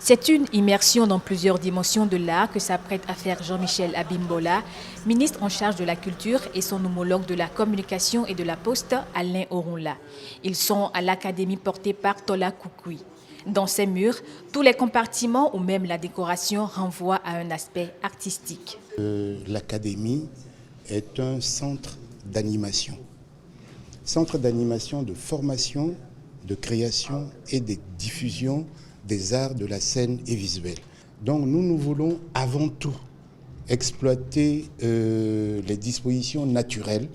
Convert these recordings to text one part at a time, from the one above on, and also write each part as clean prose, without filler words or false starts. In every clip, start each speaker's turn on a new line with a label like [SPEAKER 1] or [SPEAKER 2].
[SPEAKER 1] C'est une immersion dans plusieurs dimensions de l'art que s'apprête à faire Jean-Michel Abimbola, ministre en charge de la culture, et son homologue de la communication et de la poste, Alain Orunla. Ils sont à l'académie portée par Tola Koukoui. Dans ces murs, tous les compartiments ou même la décoration renvoient à un aspect artistique.
[SPEAKER 2] L'académie est un centre d'animation. Centre d'animation, de formation, de création et de diffusion des arts de la scène et visuelle. Donc nous voulons avant tout exploiter les dispositions naturelles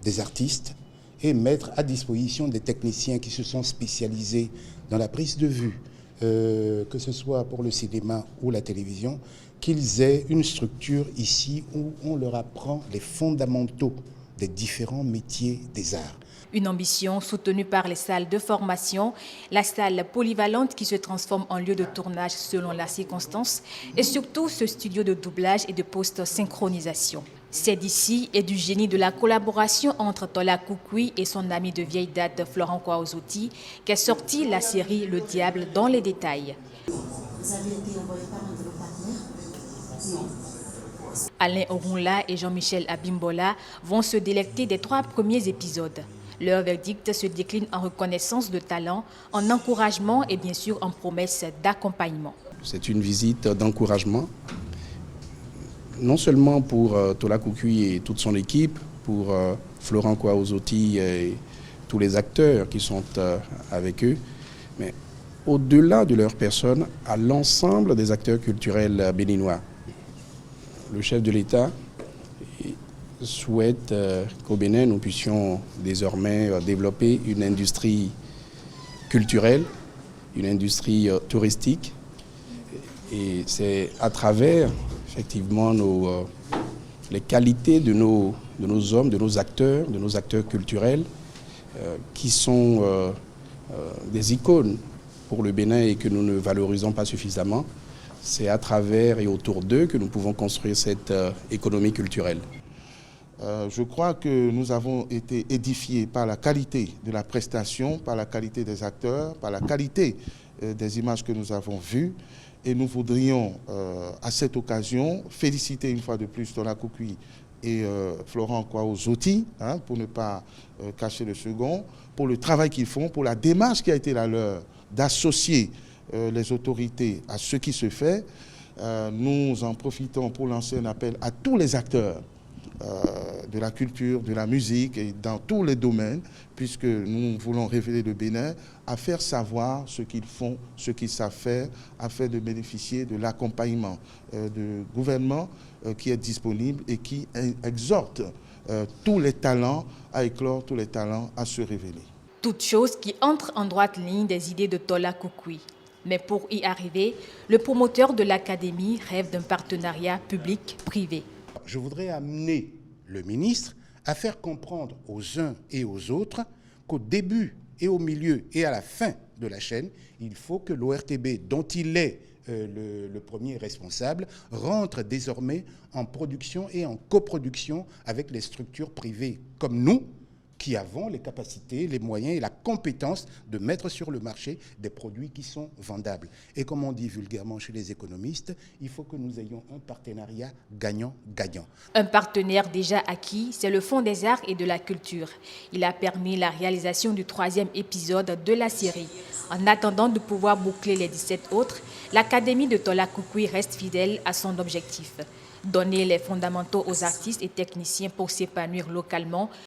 [SPEAKER 2] des artistes et mettre à disposition des techniciens qui se sont spécialisés dans la prise de vue, que ce soit pour le cinéma ou la télévision, qu'ils aient une structure ici où on leur apprend les fondamentaux des différents métiers des arts.
[SPEAKER 1] Une ambition soutenue par les salles de formation, la salle polyvalente qui se transforme en lieu de tournage selon la circonstance et surtout ce studio de doublage et de post-synchronisation. C'est d'ici et du génie de la collaboration entre Tola Koukoui et son ami de vieille date Florent Kouaouzoti qu'est sortie la série Le Diable dans les détails.
[SPEAKER 3] Vous avez été envoyé par un de vos partenaires? Non.
[SPEAKER 1] Alain Orunla et Jean-Michel Abimbola vont se délecter des 3 premiers épisodes. Leur verdict se décline en reconnaissance de talent, en encouragement et bien sûr en promesse d'accompagnement.
[SPEAKER 4] C'est une visite d'encouragement, non seulement pour Tola Koukoui et toute son équipe, pour Florent Kouaouzoti et tous les acteurs qui sont avec eux, mais au-delà de leur personne, à l'ensemble des acteurs culturels béninois. Le chef de l'État souhaite qu'au Bénin, nous puissions désormais développer une industrie culturelle, une industrie touristique. Et c'est à travers, effectivement, les qualités de nos hommes, de nos acteurs culturels, qui sont des icônes pour le Bénin et que nous ne valorisons pas suffisamment. C'est à travers et autour d'eux que nous pouvons construire cette économie culturelle.
[SPEAKER 5] Je crois que nous avons été édifiés par la qualité de la prestation, par la qualité des acteurs, par la qualité des images que nous avons vues. Et nous voudrions, à cette occasion, féliciter une fois de plus Tola Koukoui et Florent Kouaouzoti, pour ne pas cacher le second, pour le travail qu'ils font, pour la démarche qui a été la leur d'associer les autorités à ce qui se fait. Nous en profitons pour lancer un appel à tous les acteurs de la culture, de la musique et dans tous les domaines, puisque nous voulons révéler le Bénin, à faire savoir ce qu'ils font, ce qu'ils savent faire, afin de bénéficier de l'accompagnement du gouvernement qui est disponible et qui exhorte tous les talents à éclore, tous les talents à se révéler.
[SPEAKER 1] Toute chose qui entre en droite ligne des idées de Tola Koukoui. Mais pour y arriver, le promoteur de l'académie rêve d'un partenariat public-privé.
[SPEAKER 2] Je voudrais amener le ministre à faire comprendre aux uns et aux autres qu'au début et au milieu et à la fin de la chaîne, il faut que l'ORTB, dont il est le premier responsable, rentre désormais en production et en coproduction avec les structures privées comme nous, qui avons les capacités, les moyens et la compétence de mettre sur le marché des produits qui sont vendables. Et comme on dit vulgairement chez les économistes, il faut que nous ayons un partenariat gagnant-gagnant.
[SPEAKER 1] Un partenaire déjà acquis, c'est le Fonds des arts et de la culture. Il a permis la réalisation du 3e épisode de la série. En attendant de pouvoir boucler les 17 autres, l'Académie de Tola Koukoui reste fidèle à son objectif. Donner les fondamentaux aux artistes et techniciens pour s'épanouir localement,